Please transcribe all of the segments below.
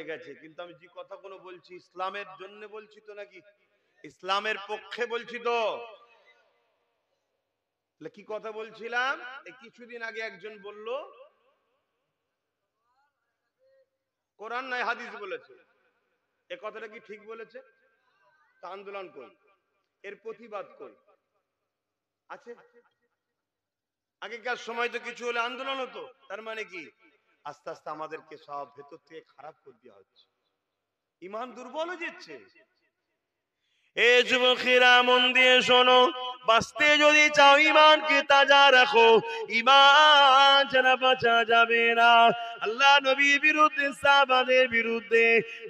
হয়ে গেছে, কিন্তু আমি যে কথাগুলো বলছি ইসলামের জন্য বলছি তো, নাকি ইসলামের পক্ষে বলছি তো? কি কথা বলছিলাম? এই কিছুদিন আগে একজন বলল কোরআন নাই হাদিস বলেছে, এ কথাটা কি ঠিক বলেছে? তা আন্দোলন কই, এর প্রতিবাদ কই আছে? আগেকার সময় তো কিছু হলে আন্দোলন হতো, তার মানে কি আস্তে আস্তে আমাদেরকে সব ভেতর থেকে খারাপ করে দেওয়া হচ্ছে, ইমান দুর্বল হয়ে যাচ্ছে। এ যুবকেরা মন দিয়ে শোনো, বাঁচতে যদি চাও ইমানকে তাজা রাখো, ইমান ছাড়া বাঁচা যাবে না। আল্লাহ নবীর বিরুদ্ধে, সাহাবাদের বিরুদ্ধে,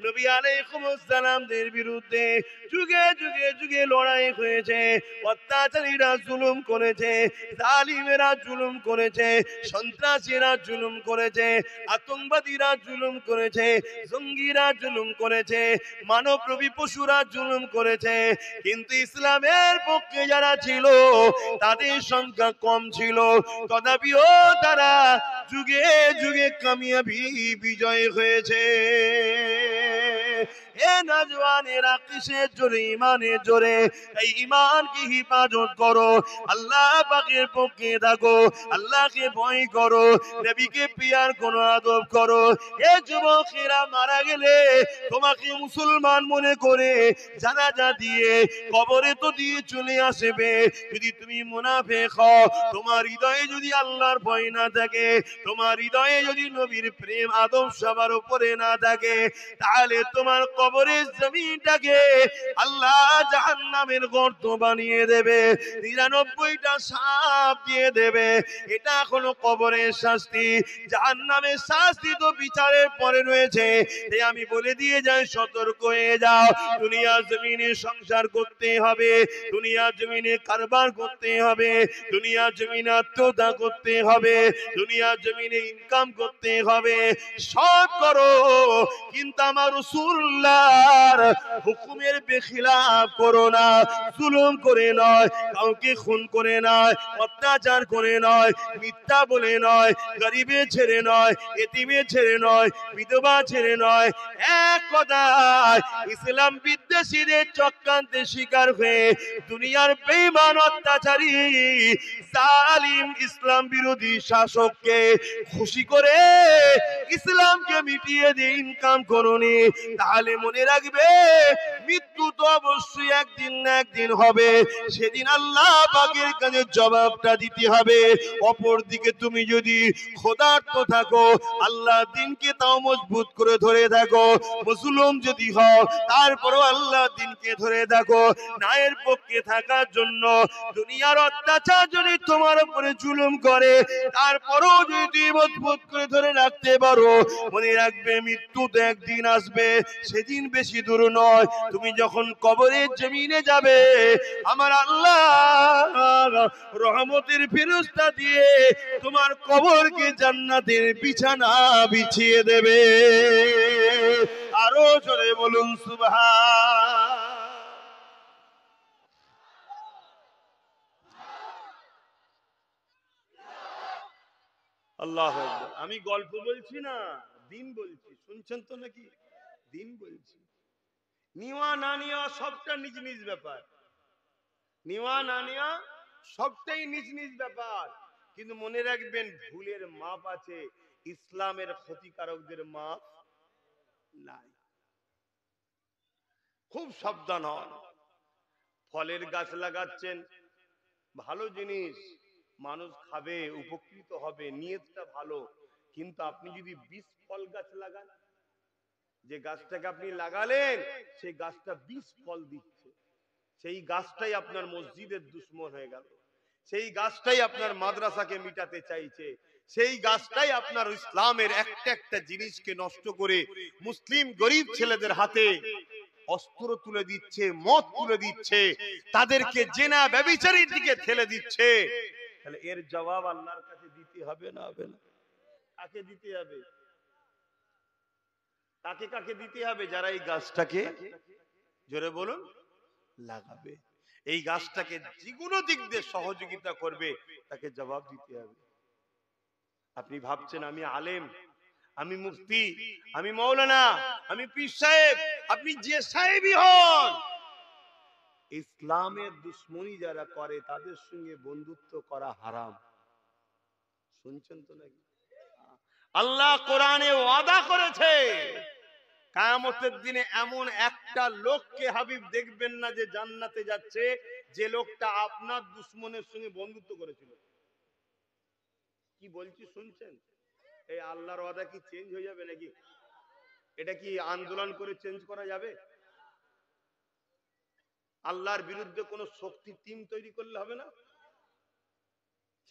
নবী আলাইহিস সালামদের বিরুদ্ধে যুগে যুগে যুগে লড়াই হয়েছে। অত্যাচারীরা জুলুম করেছে, জালিমেরা জুলুম করেছে, সন্ত্রাসীরা জুলুম করেছে, আতঙ্কবাদীরা জুলুম করেছে, জঙ্গিরা জুলুম করেছে, মানবরূপী পশুরা জুলুম করেছে। কিন্তু ইসলামের পক্ষে যারা ছিল তাদের সংখ্যা কম ছিল, তথাপিও তারা যুগে যুগে কামিয়াবি বিজয় হয়েছে। এ নওজওয়ানেরা কিসের জোরে? ইমানের জোরে। এই ইমানকে হিফাজত করো, আল্লাহ পাকের পক্ষে থাকো, আল্লাহকে ভয় করো, নবীকে প্রিয়ার কোন আদব করো। এ যুবকেরা মারা গেলে তোমাকে মুসলমান মনে করে জানাজা দিয়ে কবরে তো দিয়ে চলে আসবে। যদি তুমি মুনাফিক হও, তোমার হৃদয়ে যদি আল্লাহর ভয় না থাকে, তোমার হৃদয়ে যদি নবীর প্রেম আদব সবার উপরে না থাকে, তাহলে তোমার কবরের জমিনটাকে আল্লাহ জাহান্নামের গর্ত বানিয়ে দেবে, 99টা সাপ দিয়ে দেবে। এটা হলো কবরের শাস্তি। জাহান্নামের শাস্তি তো বিচারের পরে রয়েছে। তাই আমি বলে দিয়ে যাই, সতর্ক হয়ে যাও। দুনিয়া জমিনে সংসার করতে হবে, দুনিয়া জমিনে কারবার করতে হবে, দুনিয়া জমিনে আত্মীয়তা করতে হবে, দুনিয়া জমিনে ইনকাম করতে হবে। সৎ করো, কিন্তু আমার রাসূলুল্লাহর হুকুমের বেখিলাফ করো না। জুলুম করে নয়, কাউকে খুন করে নয়, অত্যাচার করে নয়, মিথ্যা বলে নয়, গরিবে ছেড়ে নয়, এতিমে ছেড়ে নয়, বিধবা ছেড়ে নয়। এক কথায় ইসলাম বিদ্বেষীদের চক্রান্তে শিকার হয়ে দুনিয়ার বেঈমান অত্যাচারী জালিম ইসলাম বিরোধী শাসককে খুশি করে ইসলামকে মিটিয়ে দিয়ে ইনকাম করুনি, তাহলে মনে রাখবে মৃত্যু তো অবশ্যই একদিন না একদিন হবে। সেদিন আল্লাহ পাকের কাছে জবাবটা দিতে হবে। অপরদিকে তুমি যদি খোদার্থ থাকো, আল্লাহ দিনকে তাও মজবুত করে ধরে থাকো, মুসলিম যদি হও তারপরও আল্লাহ দিনকে ধরে থাকো, ন্যায়ের পক্ষে থাকার জন্য। দুনিয়ার অত্যাচার যদি তোমার উপরে জুলুম করে, তারপরও যদি মজবুত করে ধরে রাখতে পারো, মনে রাখবে মৃত্যু তো একদিন আসবে, সেদিন বেশি দূর নয়। তুমি যখন কবরের জমিনে যাবে, আমার আল্লাহ রহমতের ফেরেশতা দিয়ে তোমার কবরকে জান্নাতের বিছানা বিছিয়ে দেবে। আরো জোরে বলুন সুবহান। আল্লাহু আকবার। আমি গল্প বলছি না, দিন বলছি, শুনছেন তো নাকি? দিন বলছি। নিওয়া না নেওয়া সবটা নিজ নিজ ব্যাপার, নেওয়া না নেওয়া সবটাই নিজ নিজ ব্যাপার। কিন্তু মনে রাখবেন, ভুলের মাপ আছে, ইসলামের ক্ষতিকারকদের মাপ নাই। খুব সাবধান হন। ফলের গাছ লাগাচ্ছেন, ভালো জিনিস, মানুষ খাবে, উপকৃত হবে, নিয়তটা ভালো। কিন্তু আপনি যদি 20 ফল গাছ লাগান, যে গাছটাকে আপনি লাগালেন সেই গাছটা 20 ফল দিচ্ছে, সেই গাছটাই আপনার মসজিদের দুশ্মন হয়ে গেল, সেই গাছটাই আপনার মাদ্রাসাকে মিটাতে চাইছে, সেই গাছটাই আপনার ইসলামের একটা একটা জিনিসকে নষ্ট করে মুসলিম গরিব ছেলেদের হাতে অস্ত্র তুলে দিচ্ছে, মদ তুলে দিচ্ছে, তাদেরকে জেনা ব্যভিচারীর দিকে ঠেলে দিচ্ছে। তাহলে এর জবাব আল্লাহর কাছে দিতে হবে না হবে না? কাকে দিতে হবে? কাকে কাকে দিতে হবে? যারা এই গাছটাকে, জোরে বলুন, লাগাবে, এই গাছটাকে যে কোনো দিক দিয়ে সহযোগিতা করবে, তাকে জবাব দিতে হবে। আপনি ভাবছেন আমি আলেম, আমি মুফতি, আমি মৌলানা, আমি পীর সাহেব, আপনি যে সাহেবই হন, ইসলামের দুশ্মনী যারা করে তাদের সঙ্গে বন্ধুত্ব করা হারাম। শুনছেন তো নাকি? আল্লাহ কোরআনে ওয়াদা করেছে, কিয়ামতের দিনে এমন একটা লোককে হাবিব দেখবেন না যে জান্নাতে যাচ্ছে, যে লোকটা আপনার দুশ্মনের সঙ্গে বন্ধুত্ব করেছিল। কি বলছি শুনছেন? এই আল্লাহর ওয়াদা কি চেঞ্জ হয়ে যাবে নাকি? এটা কি আন্দোলন করে চেঞ্জ করা যাবে? আল্লাহর বিরুদ্ধে কোন শক্তি টিম তৈরি করলে হবে না?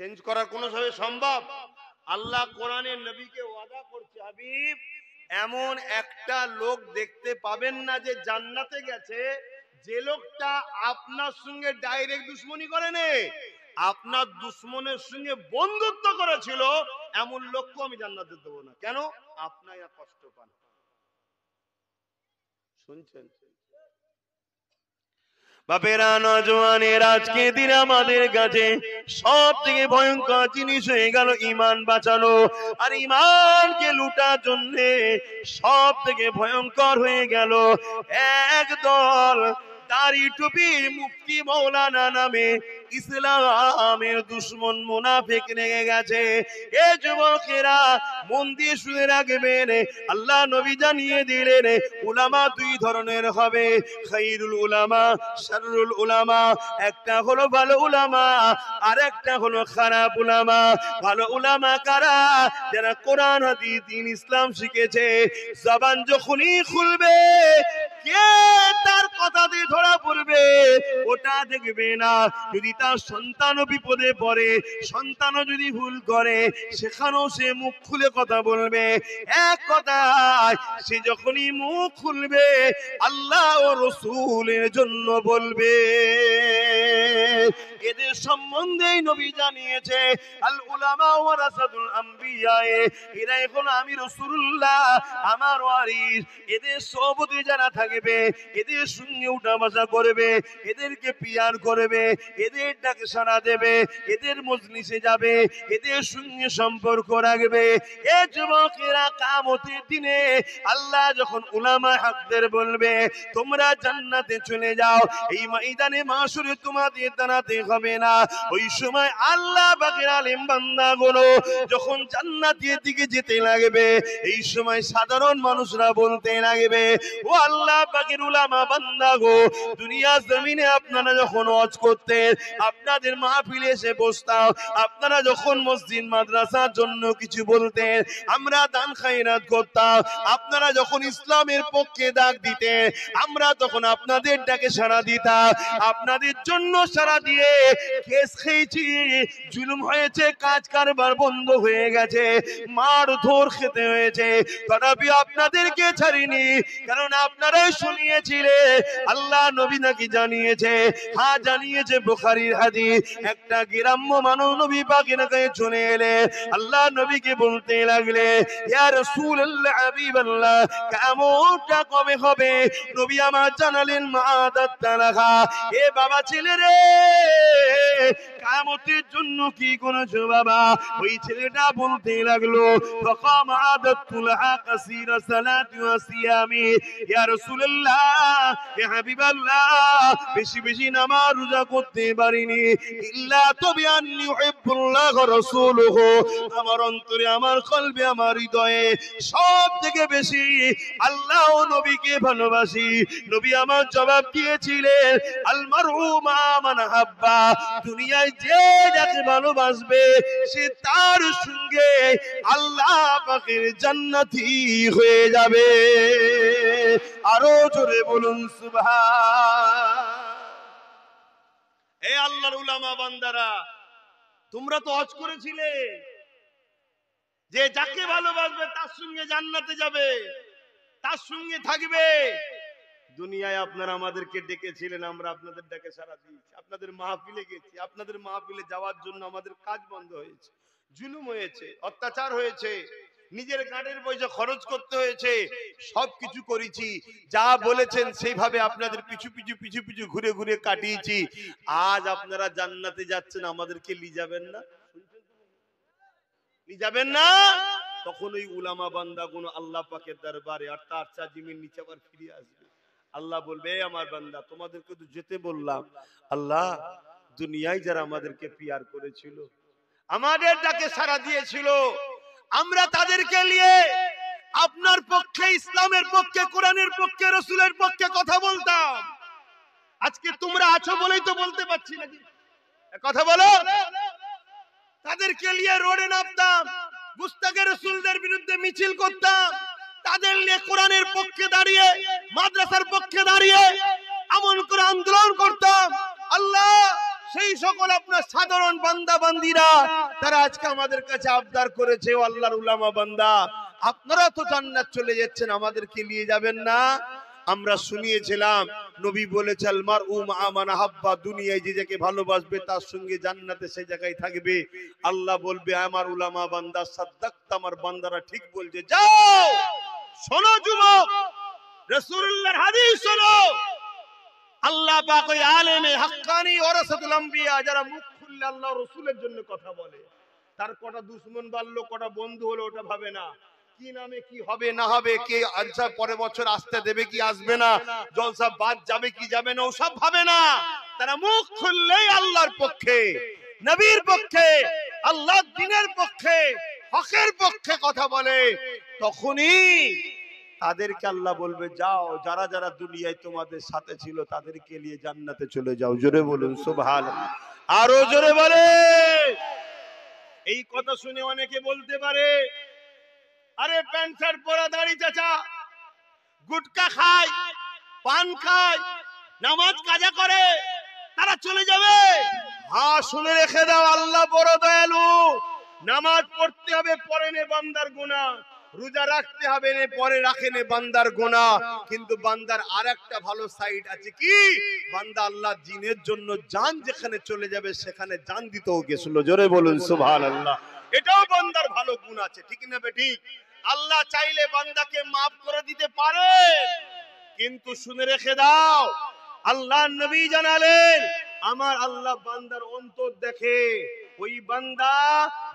চেঞ্জ করার কোন ভাবে সম্ভব? আল্লাহ কোরআনে নবীকে ওয়াদা করছে, হাবিব এমন একটা লোক দেখতে পাবেন না যে জান্নাতে গেছে, যে লোকটা আপনার সঙ্গে ডাইরেক্ট দুশ্মনী করেনি, আপনার দুশ্মনের সঙ্গে বন্ধুত্ব করেছিল, এমন লোককে আমি জান্নাতে দেব না। কেন? আপনার কষ্ট পান। শুনছেন? বাপেরা, নওজওয়ানের আজকে দিন আমাদের কাছে সব থেকে ভয়ঙ্কর জিনিস হয়ে গেল ঈমান বাঁচানো। আর ঈমানকে লুটার জন্য সব থেকে ভয়ঙ্কর হয়ে গেল একদল দাড়ি টুপির মুফতি মৌলানা নামে ইসলামের দুশ্মন মুনাফিক লেগে গেছে। এ যুবকেরা মন দিয়ে শুনে রাখবেন, আল্লাহ নবী জানিয়ে দিলেন উলামা দুই ধরনের হবে, খায়রুল উলামা, শাররুল উলামা। একটা হলো ভালো উলামা, আর একটা হলো খারাপ উলামা। ভালো উলামা কারা? যারা কোরআন হাদিস দ্বীন ইসলাম শিখেছে। জবান যখনই খুলবে কে তার কথা দিয়ে ধরা পড়বে ওটা দেখবে না। যদি তার সন্তানও বিপদে পড়ে, সন্তানও যদি ভুল করে, সেখানেও সে মুখ খুলে কথা বলবে। এক কথায় সে যখনই মুখ খুলবে আল্লাহ ও রাসূলের জন্য বলবে। এদের সম্বন্ধে নবী জানিয়েছে, আল উলামা ওয়ারাসাতুল আম্বিয়া, এরাই হলো আমি রাসূলুল্লাহ, আমার ওয়ারিস। এদের সোহবতে যারা থাকবে, এদের সঙ্গে উঠা বসা করবে, এদেরকে পিয়ার করবে, এদের ডাকে সাড়া দেবে, এদের মজলিসে যাবে, এদের সঙ্গে সম্পর্ক রাখবে। এ যুবকেরা, কিয়ামতের দিনে আল্লাহ যখন উলামা হকদের বলবে তোমরা জান্নাতে চলে যাও, এই ময়দানে মাশরে তোমাদের দাঁড়াতে হবে না। ওই সময় আল্লাহ পাকের আলেম বান্দাগুলো যখন জান্নাতের দিকে যেতে লাগবে, এই সময় সাধারণ মানুষরা বলতে লাগবে, ও আল্লাহ পাকের উলামা বান্দা গো, দুনিয়া জমিনে আপনারা যখন ওয়াজ করতেন, আপনাদের মাহফিলে এসে বসতাম, আপনারা যখন মসজিদ মাদ্রাসার জন্য কিছু বলতেন, আমরা দান খায়রাত করতাম, আপনারা যখন ইসলামের পক্ষে ডাক দিতেন, আমরা তখন আপনাদের ডাকে সাড়া দিতাম। আপনাদের জন্য সাড়া দিয়ে কেস খেয়েছি, জুলুম হয়েছে, কাজ কারবার বন্ধ হয়ে গেছে, মার ধর খেতে হয়েছে, তথাপি আপনাদেরকে ছাড়িনি, কারণ আপনারাই শুনিয়েছিলেন আল্লাহ নবী নাকি জানিয়েছে। হ্যাঁ জানিয়েছে, বুখারীর হাদিস। একটা গ্রাম্য মানব নবী পাকের কাছে চলে এলে আল্লাহ নবীকে বলতে লাগলে, ইয়া রাসূলুল্লাহ, হাবিবাল্লাহ, কিয়ামতটা কবে হবে? নবী আমার জানালেন, মাআদাত তালাহা, এ বাবা ছেলে রে, কিয়ামতের জন্য কি করেছো বাবা? ওই ছেলেটা বলতে লাগলো, ফাকাম আদাতুলহা কাসীরা সালাতি ওয়া সিয়ামি, ইয়া রাসূলুল্লাহ, ইয়া হাবিবাল্লাহ, বেশি বেশি নামাজ রোজা করতে পারিনি, ইল্লা তাবিআন্নি ইউহিব্বুল্লাহ ওয়া রাসূলুহু, আমার অন্তরে, আমার কলবে, আমার হৃদয়ে সব থেকে বেশি আল্লাহ ও নবীকে ভালোবাসি। নবী আমার জবাব দিয়েছিলেন, আল মারউ মা মান হাব্বা, দুনিয়ায় যে যাকে ভালোবাসবে সে তার সঙ্গে আল্লাহ পাকের জান্নাতি হয়ে যাবে। আরো জোরে বলুন সুবহান। এ আল্লাহর উলামা বান্দারা, তোমরা তো হজ করেছিলে যে যাকে ভালোবাসবে তার সঙ্গে জান্নাতে যাবে, তার সঙ্গে থাকবে। দুনিয়ায় আপনারা আমাদেরকে ডেকেছিলেন, আমরা আপনাদের ডাকে সাড়া দিয়েছি, আপনাদের মাহফিলে গেছি, আপনাদের মাহফিলে যাওয়ার জন্য আমাদের কাজ বন্ধ হয়েছে, জুলুম হয়েছে, অত্যাচার হয়েছে, নিজের গাড়ির পয়সা খরচ করতে হয়েছে, সবকিছু করেছি, যা বলেছেন সেইভাবে আপনাদের পিছু পিছু পিছু পিছু ঘুরে ঘুরে কাটিয়েছি। আজ আপনারা জান্নাতে যাচ্ছেন, আমাদেরকে নিয়ে যাবেন না? নিয়ে যাবেন না? তখন ওই উলামা বান্দাগুলো আল্লাহ পাকের দরবারে আর তার চাজিমের নিচে আবার ফিরে আসবে। আল্লাহ বলবে, আমার বান্দা তোমাদেরকে তো যেতে বললাম, আল্লাহ দুনিয়ায় যারা আমাদেরকে পিয়ার করেছিল, আমাদের ডাকে সাড়া দিয়েছিল, আমরা তাদেরকে নিয়ে আপনার পক্ষে, ইসলামের পক্ষে, কোরআনের পক্ষে, রাসূলের পক্ষে কথা বলতাম। আজকে তোমরা আছো বলেই তো বলতে পারছি না, কথা বলো। তাদেরকে নিয়ে রোডে নামতাম, গুস্তাখে রাসূলদের বিরুদ্ধে মিছিল করতাম, তাদের নিয়ে কোরআনের পক্ষে দাঁড়িয়ে, মাদ্রাসার পক্ষে দাঁড়িয়ে এমন করে আন্দোলন করতাম। আল্লাহ সেই সকল আপনার সাধারণ বান্দা বান্দিরা তারা আজকে আমাদের কাছে আবদার করেছে, ও আল্লাহর উলামা বান্দা আপনারা তো জান্নাত চলে যাচ্ছেন, আমাদেরকে নিয়ে যাবেন না? আমরা শুনিয়েছিলাম নবী বলেছে, আল মারউ মা মান আহাব্বা, দুনিয়ায় যে যাকে ভালোবাসবে তার সঙ্গে জান্নাতে সেই জায়গায় থাকবে। আল্লাহ বলবে, আমার উলামা বান্দা সাদ্দাকতা, আমার বান্দারা ঠিক বলছে। যাও শোনো যুবক, রাসূলুল্লাহর হাদিস শোনো। আল্লাহ পাক ওই আলেমে হাক্কানি ওয়ারাসাতুল আম্বিয়া, যারা মুখ খুললে আল্লাহ রাসূলের জন্য কথা বলে, তার কটা দুশমন বাড়লো, কটা বন্ধু হলো, ওটা ভাবে না। কি নামে কি হবে না হবে, কে আলসা পরে বছর আসতে দেবে কি আসবে না, জলসা বাদ যাবে কি যাবে না, ওসব ভাবে না। তারা মুখ খুললেই আল্লাহর পক্ষে, নবীর পক্ষে, আল্লাহর দ্বীনের পক্ষে, হকের পক্ষে কথা বলে। তখনই তাদেরকে আল্লাহ বলবে, যাও যারা যারা দুনিয়ায় তোমাদের সাথে ছিল তাদেরকে নিয়ে জান্নাতে চলে যাও। জোরে বলুন সুবহানাল্লাহ, আরো জোরে বলে। এই কথা শুনে অনেকে বলতে পারে, আরে প্যান্ট শার্ট পরা দাড়ি চাচা গুটকা খায়, পান খায়, নামাজ কাজা করে, তারা চলে যাবে। হ্যাঁ, শুনে রেখে দাও, আল্লাহ বড় দয়ালু। নামাজ পড়তে হবে, পরে নে বান্দার গুনাহ, রোজা রাখতে হবে না, পরে রাখে নে বান্দার গুনাহ। কিন্তু বান্দার আরেকটা ভালো সাইড আছে, কি? বান্দা আল্লাহ দ্বীনের জন্য জান যেখানে চলে যাবে সেখানে জান দিতেও গেছিল। জোরে বলুন সুবহানাল্লাহ। এটাও বান্দার ভালো গুণ আছে, ঠিক না বেঠিক? আল্লাহ চাইলে বান্দাকে মাফ করে দিতে পারে, কিন্তু শুনে রেখে দাও, আল্লাহ নবী জানালেন, আমার আল্লাহ বান্দার অন্তর দেখে। ওই বান্দা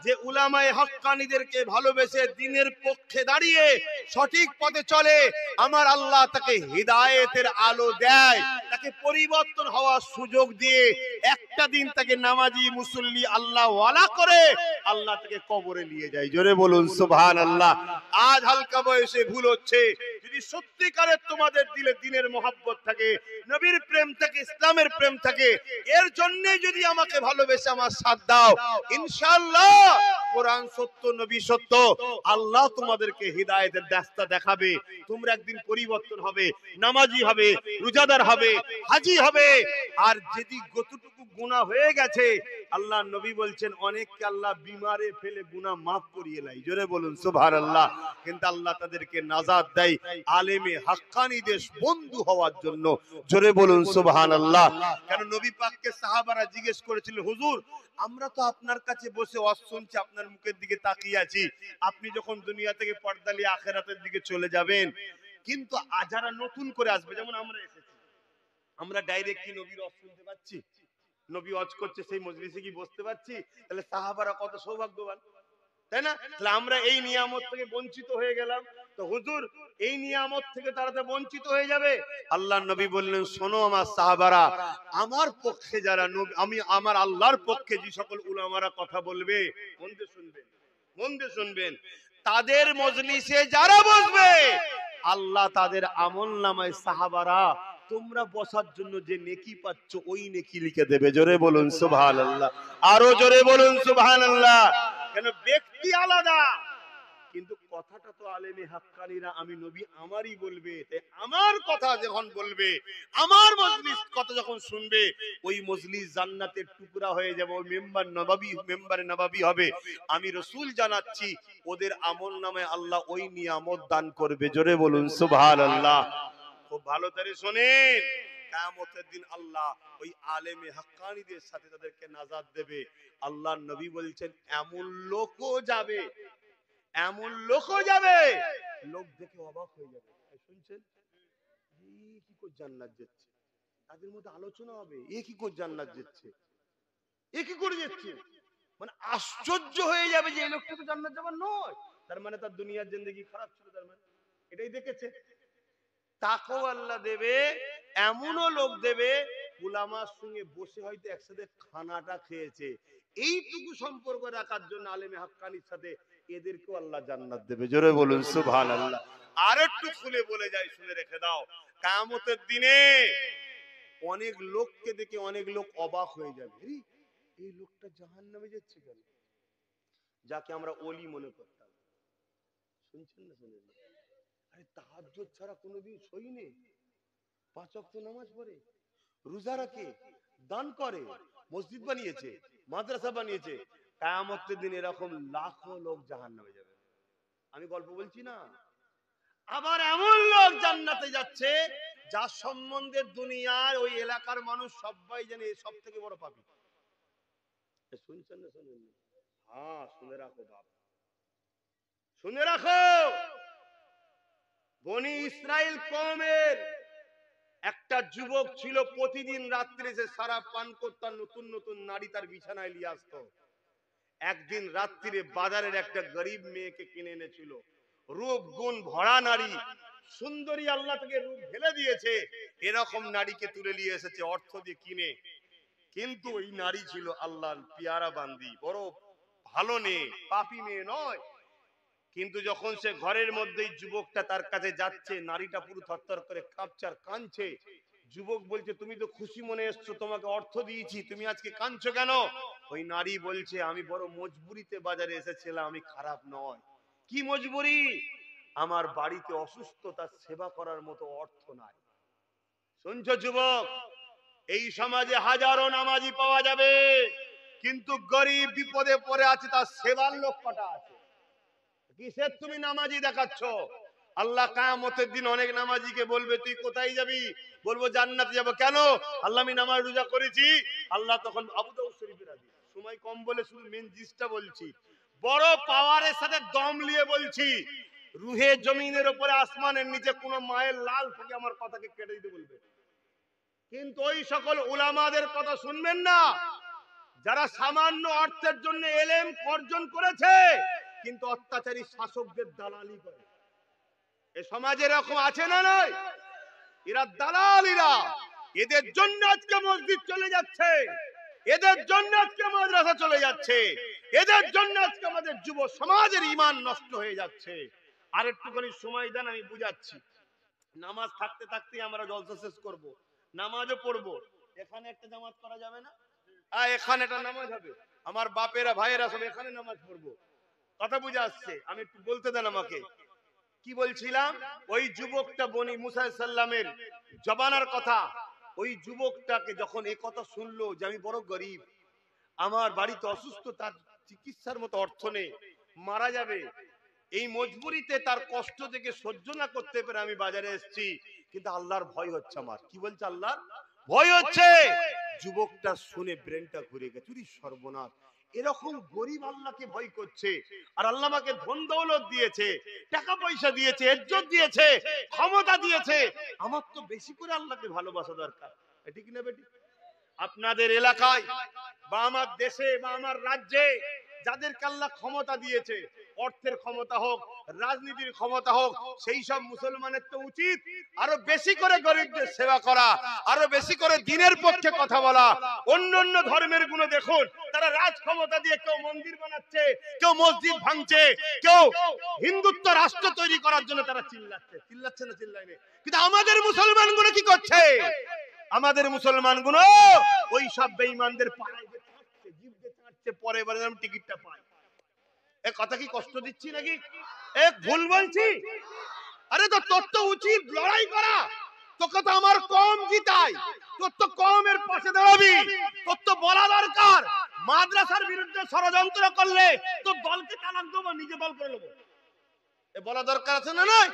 যে উলামায়ে হক্কানীদেরকে ভালোবেসে দ্বীনের পক্ষে দাঁড়িয়ে সঠিক পথে চলে, আমার আল্লাহ তাকে হিদায়াতের আলো দেয়, তাকে পরিবর্তন হওয়ার সুযোগ দিয়ে একটা দিন তাকে নামাজি মুসল্লি আল্লাহ ওয়ালা করে আল্লাহ তাকে কবরে নিয়ে যায়। জোরে বলুন সুবহানাল্লাহ। আজ হালকা বয়সে ভুল হচ্ছে, যদি সত্যিকারের তোমাদের দিলে দ্বীনের মহব্বত থাকে, নবীর প্রেম থাকে, ইসলামের প্রেম থাকে, এর জন্য যদি আমাকে ভালোবেসে আমার সাথ দাও, ইনশাআল্লাহ কোরআন সত্য, নবী সত্য, আল্লাহ তোমাদেরকে হিদায়াতের রাস্তা দেখাবে। তোমরা একদিন পরিবর্তন হবে, নামাজি হবে, রোজাদার হবে, হাজী হবে। আর যদি যতটুকু গুনাহ হয়ে গেছে, আল্লাহ নবী বলছেন অনেককে আল্লাহ বিমারে ফেলে গুনাহ মাফ করিয়ে লাই। জোরে বলুন সুবহানাল্লাহ। কিন্তু আল্লাহ তাদেরকে নাজাত দেয় আলেমে হাক্কানীদের বন্ধু হওয়ার জন্য। জোরে বলুন সুবহানাল্লাহ। কেন নবী পাককে সাহাবারা জিজ্ঞেস করেছিল, হুজুর আমরা তো আপনার কাছে বসে ওয়াজ শুনছি, আপনার মুখের দিকে তাকিয়ে আছি, আপনি যখন দুনিয়া থেকে পর্দা নিয়ে আখিরাতের দিকে চলে যাবেন, কিন্তু যারা নতুন করে আসবে, যেমন আমরা এসেছি, আমরা ডাইরেক্ট কি নবীর ওয়াজ শুনতে পাচ্ছি? নবী ওয়াজ করছে সেই মজলিসে কি বসতে পাচ্ছি? তাহলে সাহাবারা কত সৌভাগ্যবান, তাই না? তাহলে আমরা এই নিয়ামত থেকে বঞ্চিত হয়ে গেলাম। তো হুজুর এই নিয়ামত থেকে তারা তো বঞ্চিত হয়ে যাবে। আল্লাহর নবী বললেন, শোনো আমার সাহাবারা, আমার পক্ষে যারা আমি আমার আল্লাহর পক্ষে যে সকল উলামারা কথা বলবে, মন দিয়ে শুনবেন, মন দিয়ে শুনবেন, তাদের মজলিসে যারা বসবে আল্লাহ তাদের আমলনামায় সাহাবারা তোমরা বসার জন্য যে নেকি পাচ্ছ ওই নেকি লিখে দেবে। জোরে বলুন সুবহানাল্লাহ, আরো জোরে বলুন সুবহানাল্লাহ। কেন ব্যক্তি আলাদা, কিন্তু কথাটা তো আলেমে হাক্কানীরা আমি নবী আমারই বলবে। তাই আমার কথা যখন বলবে, আমার মজলিস কথা যখন শুনবে, ওই মজলিস জান্নাতের টুকরা হয়ে যাবে, ওই মেম্বার নববী, মেম্বারে নববী হবে। আমি রাসূল জানাচ্ছি ওদের আমলনামায় আল্লাহ ওই নিয়ামত দান করবে। জোরে বলুন সুবহানাল্লাহ। খুব ভালো করে শুনেন, কিয়ামতের দিন আল্লাহ ওই আলেমে হাক্কানীদের সাথে তাদেরকে নাজাত দেবে। আল্লাহর নবী বলছেন, এমন লোকও যাবে, এমন লোকও যাবে, লোক দেখে অবাক হয়ে যাবে। শুনছেন, এই কি করে জান্নাত যাচ্ছে? তাদের মধ্যে আলোচনা হবে, এ কি করে জান্নাত যাচ্ছে, এ কি করে যাচ্ছে, মানে আশ্চর্য হয়ে যাবে যে এই লোকটা তো জান্নাত যাবার নয়। তার মানে তার দুনিয়ার জিন্দেগি খারাপ ছিল, তার মানে এটাই দেখেছে। তাকেও আল্লাহ দেবে, এমনও লোক দেবে উলামার সঙ্গে বসে হয়তো একসাথে খানাটা খেয়েছে, এইটুকু সম্পর্ক রাখার জন্য আলেমে হাক্কানির সাথে, এদেরকেও আল্লাহ জান্নাত দেবে। জোরে বলুন সুবহানাল্লাহ। আর একটু খুলে বলে যাই, শুনে রেখে দাও, কিয়ামতের দিনে অনেক লোককে দেখে অনেক লোক অবাক হয়ে যাবে, এই লোকটা জাহান্নামে যাচ্ছে কেন, যাকে আমরা ওলি মনে করতাম। শুনছেন না শুনেন না? আরে তাহাজ্জুদ ছাড়া কোনোদিন সই নেই, 5 ওয়াক্ত নামাজ পড়ে, রোজা রাখে, দান করে, মসজিদ বানিয়েছে, মাদ্রাসা বানিয়েছে, কিয়ামতের দিন এরকম লাখো লোক জাহান্নামে যাবে। আমি গল্প বলছি না। আবার এমন লোক জান্নাতে যাচ্ছে যার সম্বন্ধে দুনিয়ার ওই এলাকার মানুষ সবাই জানে সব থেকে বড় পাপী। শুনছেন না শুনেন না? হ্যাঁ, শুনে রাখো বাপ, শুনে রাখো। বনি ইসরাইল কওমের একটা যুবক ছিল, প্রতিদিন রাত্রে যে সারা পান করতাম, নতুন নতুন নারী তার বিছানায় নিয়ে আসতো। একদিন রাত্রিরে বাজারের একটা গরিব মেয়েকে কিনে এনেছিল, রূপ গুণ ভরা নারী, সুন্দরী, আল্লাহ থেকে রূপ ঢেলে দিয়েছে, এরকম নারীকে তুলে নিয়ে এসেছে অর্থ দিয়ে কিনে। কিন্তু ওই নারী ছিল আল্লাহর পিয়ারা বান্দি, বড় ভালো মেয়ে, পাপী মেয়ে নয়। কিন্তু যখন সে ঘরের মধ্যেই যুবকটা তার কাছে যাচ্ছে, নারীটা পুরো থরথর করে কাঁপছে আর কাঁদছে। যুবক বলছে, তুমি তো খুশি মনে এসছো, তোমাকে অর্থ দিয়েছি, তুমি আজকে কাঁদছো কেন? ওই নারী বলছে, আমি বড় মজবুরিতে বাজারে এসেছিলাম, আমি খারাপ নয়। কি মজবুরি? আমার বাড়িতে অসুস্থ, তার সেবা করার মতো অর্থ নাই। শুনছো যুবক, এই সমাজে হাজারো নামাজি পাওয়া যাবে, কিন্তু গরিব বিপদে পড়ে আছে, তার সেবার লোক কটা আছে? কিসের তুমি নামাজি দেখাচ্ছ? আল্লাহ কিয়ামতের দিন অনেক নামাজিকে বলবে, তুই কোথায় যাবি? বলবো জান্নাতে যাব। কেন? আল্লাহ আমি নামাজ রোজা করেছি। আল্লাহ তখন, আবু দাউদ শরীফের হাদিস, সময় কম বলে শুধু মেন জিনিসটা বলছি, বড় পাওয়ারের সাথে দম নিয়ে বলছি, রুহে জমিনের উপরে আসমানের নিচে কোন মায়ের লাল থেকে আমার কথাকে কেটে দিতে বলবে। কিন্তু ওই সকল উলামাদের কথা শুনবেন না যারা সামান্য অর্থের জন্য এলেম অর্জন করেছে, কিন্তু অত্যাচারী শাসকদের দালালি করে। এ সমাজে এরকম আছে না নয়? এরা দালালিরা, এদের জন্য আজকে মসজিদ চলে যাচ্ছে, এদের জন্য আজকে মাদ্রাসা চলে যাচ্ছে, এদের জন্য আজকে আমাদের যুব সমাজের ঈমান নষ্ট হয়ে যাচ্ছে। আর একটুখানি সময় দেন, আমি বুঝাচ্ছি। নামাজ থাকতে থাকতে আমরা জলসা শেষ করব, নামাজও পড়বো। এখানে একটা জামাত করা যাবে না? এখানে একটা নামাজ হবে, আমার বাপেরা ভাইয়েরা সব এখানে নামাজ পড়বো। কথা বুঝে আসছে? আমি একটু বলতে দেন আমাকে। কি বলছিলাম? ওই যুবকটা বনি মুসা সাল্লামের জবানার কথা। ওই যুবকটাকে যখন এই কথা শুনলো যে আমি বড় গরিব, আমার বাড়িতে অসুস্থ, তার চিকিৎসার মতো অর্থ নেই, মারা যাবে, এই মজবুরিতে তার কষ্ট থেকে সহ্য না করতে পেরে আমি বাজারে এসেছি, কিন্তু আল্লাহর ভয় হচ্ছে আমার। কি বলছে? আল্লাহর ভয় হচ্ছে। যুবকটা শুনে ব্রেনটা ঘুরে গেছে, সর্বনাশ, এরকম গরিব আল্লাহকে ভয় করছে, আর আল্লাহ আমাকে ধন দৌলত দিয়েছে, টাকা পয়সা দিয়েছে, ইজ্জত দিয়েছে, ক্ষমতা দিয়েছে, আমার তো বেশি করে আল্লাহকে ভালোবাসা দরকার। ঠিক না বেটি? আপনাদের এলাকায় বা আমার দেশে বা আমার রাজ্যে যাদেরকে আল্লাহ ক্ষমতা দিয়েছে, অর্থের ক্ষমতা হোক, রাজনীতির ক্ষমতা হোক, সেই সব মুসলমানের তো উচিত আরো বেশি করে গরিবদের সেবা করা, আরো বেশি করে দ্বীনের পক্ষে কথা বলা। অন্য অন্য ধর্মের গুলো দেখুন, তারা রাজ ক্ষমতা দিয়ে কেউ মন্দির বানাচ্ছে, কেউ মসজিদ ভাঙছে, কেউ হিন্দুত্ব রাষ্ট্র তৈরি করার জন্য তারা চিল্লাচ্ছে না চিল্লাইনি। কিন্তু আমাদের মুসলমান গুলো কি করছে? আমাদের মুসলমান গুলো ওই সব বেঈমানদের পাড়ায় জিভে চাটছে, পরে এবারে আমি টিকিটটা পাই। এ কথা কি কষ্ট দিচ্ছি নাকি? এ ভুল বলছি? আরে তো তোর তো উচিত লড়াই করা, তোকে তো আমার কম জিতাই, তোর তো কমের পাশে দাঁড়াবি, তোর তো বলা দরকার মাদ্রাসার বিরুদ্ধে ষড়যন্ত্র করলে তোর দলকে তালাক দেবো, নিজে দল করে নেবো, এ বলা দরকার আছে না নয়?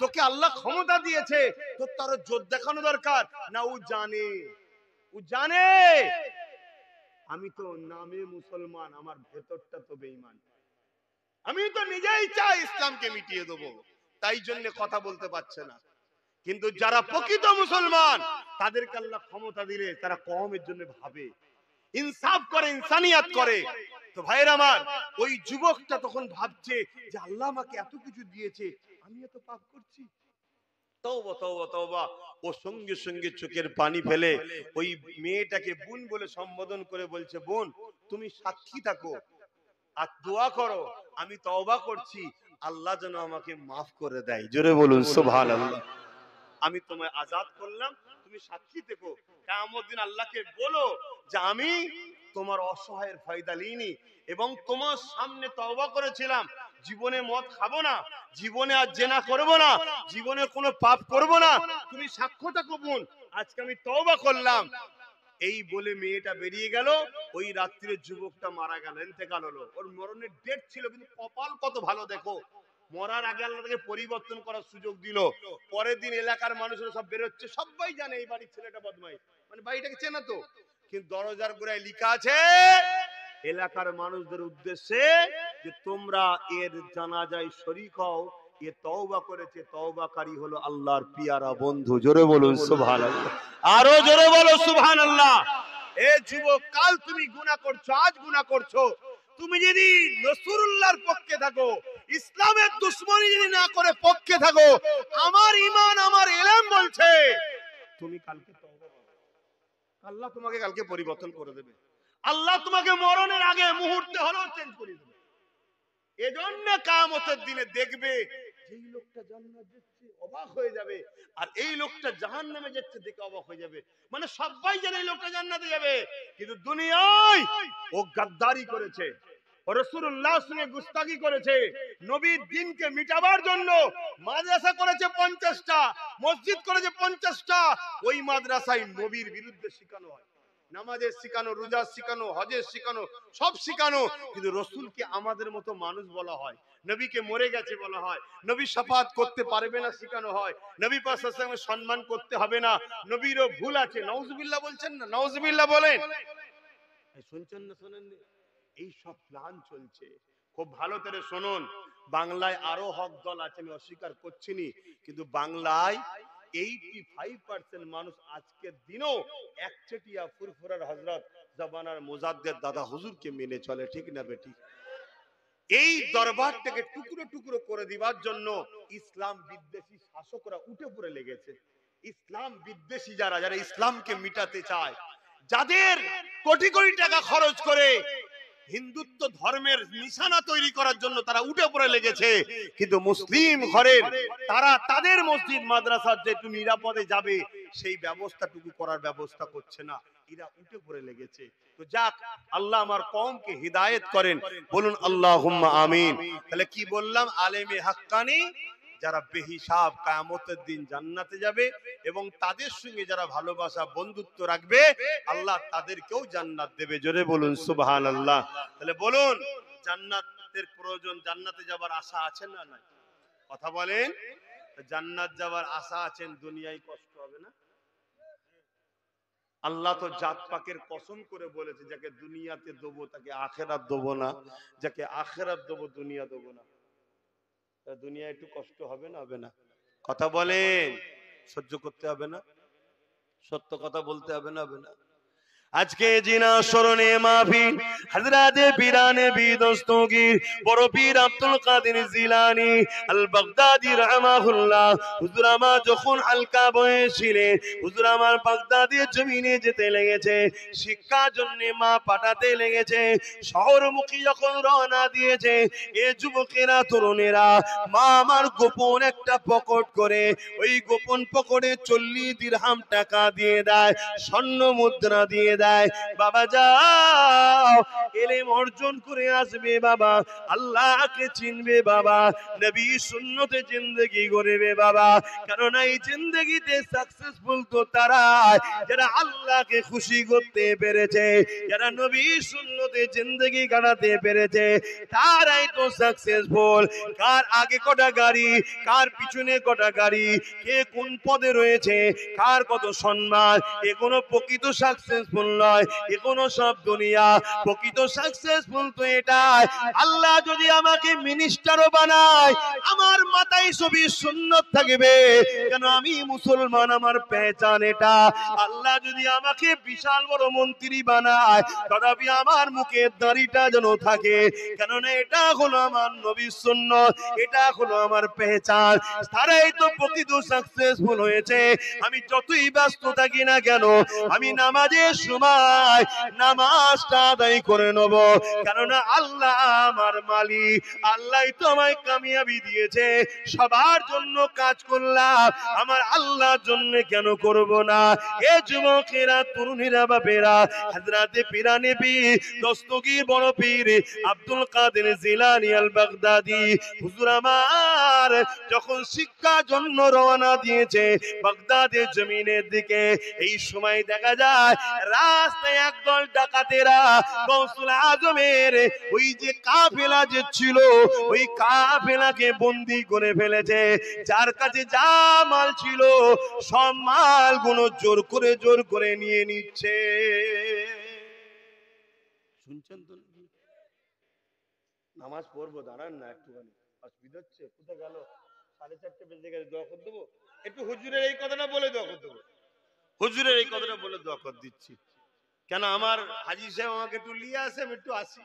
তোকে আল্লাহ ক্ষমতা দিয়েছে, তোর তার জোর দেখানো দরকার না? ও জানে আমি তো নামে মুসলমান, আমার ভেতরটা তো বেঈমান। আমি তো নিজেই চাই ইসলামকে মিটিয়ে দেবো, তাই জন্য কথা বলতে পারছে না। কিন্তু যারা প্রকৃত মুসলমান, তাদেরকে আল্লাহ ক্ষমতা দিলে তারা কওমের জন্য ভাবে, ইনসাফ করে, ইনসানিয়াত করে। তো ভাইয়ের আমার, ওই যুবকটা তখন ভাবছে যে আল্লাহ আমাকে এত কিছু দিয়েছে, আমি এত পাপ করছি। তওবা তওবা তওবা। ও সঙ্গে সঙ্গে চোখের পানি ফেলে ওই মেয়েটাকে বোন বলে সম্বোধন করে বলছে, বোন তুমি সাক্ষী থাকো আর দোয়া করো, আমি তওবা করছি, আল্লাহ যেন আমাকে মাফ করে দেয়। জোরে বলুন সুবহানাল্লাহ। আমি তোমায় আজাদ করলাম, তুমি সাক্ষী থেকো। কিয়ামত দিন আল্লাহকে বলো যে আমি তোমার অসহায়ের ফায়দা লিনি এবং তোমার সামনে তওবা করেছিলাম, জীবনে মদ খাবো না, জীবনে আর জেনা করব না, জীবনে কোনো পাপ করব না, তুমি সাক্ষ্য থাকো বোন, আজকে আমি তওবা করলাম। এই বলে মেয়েটা বেরিয়ে গেল। ওই রাত্রিরে যুবকটা মারা গেল, ইন্তেকাল হলো। ওর মরণের ডেট ছিল, কিন্তু কপাল কত ভালো দেখো, মরার আগে আল্লাহ তাকে পরিবর্তন করার সুযোগ দিল। পরের দিন এলাকার মানুষরা সব বেরোচ্ছে, সবাই জানে এই বাড়ির ছেলেটা বদমাইশ, মানে বাড়িটাকে চেনা তো, কিন্তু দরজার গোড়ায় লেখা আছে এলাকার মানুষদের উদ্দেশ্যে যে তোমরা এর জানাজায় শরীক হও, এ তওবা করেছে, তওবাকারী হলো আল্লাহর পিয়ারা বন্ধু। জোরে বলুন সুবহানাল্লাহ, আরো জোরে বলো সুবহানাল্লাহ। এ যুবক, কাল তুমি গুনাহ করছো, আজ গুনাহ করছো, তুমি যদি রাসূলুল্লাহর পক্ষে থাকো, ইসলামের দুশমনি যদি না করে পক্ষে থাকো, আমার ঈমান আমার ইলম বলছে তুমি কালকে তওবা করো, আল্লাহ তোমাকে কালকে পরিবর্তন করে দেবে, আল্লাহ তোমাকে মরণের আগে মুহূর্তে হলেও চেঞ্জ করে দেবে। এজন্য কিয়ামতের দিনে দেখবে যেই লোকটা জান্নাত যাচ্ছে অবাক হয়ে যাবে, আর এই লোকটা জাহান্নামে যাচ্ছে দেখে অবাক হয়ে যাবে। মানে সবাই জানে এই লোকটা জান্নাতে যাবে, কিন্তু দুনিয়ায় ও গাদ্দারি করেছে, রাসূলুল্লাহর সঙ্গে গুস্তাখি করেছে, নবীর দ্বীনকে মিটাবার জন্য মাদ্রাসা করেছে 50টা, মসজিদ করেছে 50টা। ওই মাদ্রাসায় নবীর বিরুদ্ধে শেখানো হয়, নামাজের শিখানো, রোজা শিখানো, হজের শিখানো, সব শিখানো, কিন্তু রাসূলকে আমাদের মতো মানুষ বলা হয়, নবীকে মরে গেছে বলা হয়, নবী শাফাত করতে পারবে না শেখানো হয়, নবী পাক সাল্লাল্লাহু আলাইহি ওয়াসাল্লামের সম্মান করতে হবে না, নবীরও ভুল আছে। নাউজুবিল্লাহ বলছেন না? নাউজুবিল্লাহ বলেন। শুনছেন না? শোনেন? এই সব প্ল্যান চলছে, খুব ভালো করে শুনুন। বাংলায় আরো হক দল আছে, আমি অস্বীকার করছি না, কিন্তু বাংলায় 85% মানুষ আজকের দিনও একচেটিয়া ফুরফুরার হযরত জামানার মুজাদ্দেদ দাদা হুজুরকে মেনে চলে, ঠিক না বেটি? এই দরবারটাকে টুকরো টুকরো করে দিবার জন্য ইসলাম বিদ্বেষী শাসকরা উঠে পড়ে লেগেছে। ইসলাম বিদ্বেষী যারা যারা ইসলামকে মিটাতে চায়, যাদের কোটি কোটি টাকা খরচ করে হিন্দুত্ব ধর্মের নিশানা তৈরি করার জন্য তারা উঠে পড়ে লেগেছে, কিন্তু মুসলিম ঘরের তারা তাদের মসজিদ মাদ্রাসার যে একটু নিরাপদে যাবে সেই ব্যবস্থাটুকু করার ব্যবস্থা করছে না, এরা উঠে পড়ে লেগেছে। তো যাক, আল্লাহ আমার কওমকে হিদায়াত করেন, বলুন আল্লাহুম্মা আমিন। তাহলে কি বললাম? আলেমে হাক্কানি যারা বেহিসাব কিয়ামতের দিন জান্নাতে যাবে, এবং তাদের সঙ্গে যারা ভালোবাসা বন্ধুত্ব রাখবে আল্লাহ তাদেরকেও জান্নাত দেবে। জোরে বলুন সুবহানাল্লাহ। তাহলে বলুন, জান্নাতের প্রয়োজন, জান্নাতে যাবার আশা আছে না নাই? কথা বলেন। জান্নাত যাবার আশা আছেন, দুনিয়ায় কষ্ট হবে না? আল্লাহ তো জাত পাকের কসম করে বলেছে, যাকে দুনিয়াতে দেবো তাকে আখিরাত দেবো না, যাকে আখিরাত দেবো দুনিয়া দেবো না। দুনিয়া একটু কষ্ট হবে না? হবে না? কথা বলেন। সহ্য করতে হবে না? সত্য কথা বলতে হবে না? হবে না? আজকে জিনা স্মরণে মাহফিল, হযরতে পীরানে বিদস্তগীর বড় পীর আব্দুল কাদের জিলানী আল বাগদাদী রাহমাহুল্লাহ, হুজুর আমার যখন হালকা বয়স ছিলেন, হুজুর আমার বাগদাদের জমিনে যেতে লেগেছে, শিক্ষার জন্য মা পাঠাতে লেগেছে, শহরমুখী যখন রওনা দিয়েছে, এ যুবকেরা তরুণেরা মা আমার গোপন একটা পকেট করে, ওই গোপন পকেটে 40 দিরহাম টাকা দিয়ে দেয়, স্বর্ণ মুদ্রা দিয়ে দেয়। বাবা যাও, ইলম অর্জন করে আসবে বাবা, আল্লাহকে চিনবে বাবা, নবী সুন্নতে জিন্দেগি গড়বে বাবা। কারণ এই জিন্দেগিতে সাকসেসফুল তো তারা যারা আল্লাহকে খুশি করতে পেরেছে, যারা নবী সুন্নতে জিন্দেগি কাটাতে পেরেছে, তারাই তো সাকসেসফুল। কার আগে কটা গাড়ি, কার পিছনে কটা গাড়ি, কে কোন পদে রয়েছে, কার কত সম্মান, এ কোনো প্রকৃত সাকসেসফুল নয়, এগুলো সব দুনিয়া। প্রকৃত সাকসেসফুল তো এটাই, আল্লাহ যদি আমাকে মিনিস্টারও বানায়, আমার মাথায় সবই সুন্নত থাকবে। কেন আমি মুসলমান, আমার পেহচান এটা। আল্লাহ যদি আমাকে বিশাল বড় মন্ত্রী বানায়, তথাপি আমার মুখে দাড়িটা যেন থাকে, কেননা এটা হলো আমার নবীর সুন্নত, এটা হলো আমার পেহচান। তারাই তো প্রকৃত সাকসেসফুল হয়েছে। আমি যতই ব্যস্ত থাকি না কেন, আমি নামাজের সময় নামাজটা আদায় করে নেব, কেননা আল্লাহ আমার মালিক, আল্লাহ তো আমায় কামিয়াবি দিয়েছে। সবার জন্য কাজ করলাম, আমার আল্লাহর জন্য কেন করব না? এ যুবকেরা, তরুণীরা, বাপেরা, হযরতে পীরানে পীর দস্তগীর বড় পীর আব্দুল কাদের জিলানী আল বাগদাদি হুজুর আমার যখন শিক্ষার জন্য রওনা দিয়েছে বাগদাদের জমিনের দিকে, এই সময় দেখা যায় রাস্তায় একদল ডাকাতেরা গৌসুল আজমের ওই যে কাফেলা যে ছিল, ওই কাফেলাকে বন্দী করে ফেলেছে। যার কাছে যা মাল ছিল সব মাল গুলো জোর করে নিয়ে নিচ্ছে। শুনছেন তো? নামাজ পড়বো, দাঁড়ান না একটুখানি, অসুবিধা হচ্ছে। কোথায় গেল? 4:30 বেজে গেছে, দোয়া করে দেবো একটু। হুজুরের এই কথাটা বলে দোয়া করে দেবো, হুজুরের এই কথাটা বলে দোয়া করে দিচ্ছি। কেন আমার হাজী সাহেব আমাকে একটু নিয়ে আসে, আমি একটু আসি।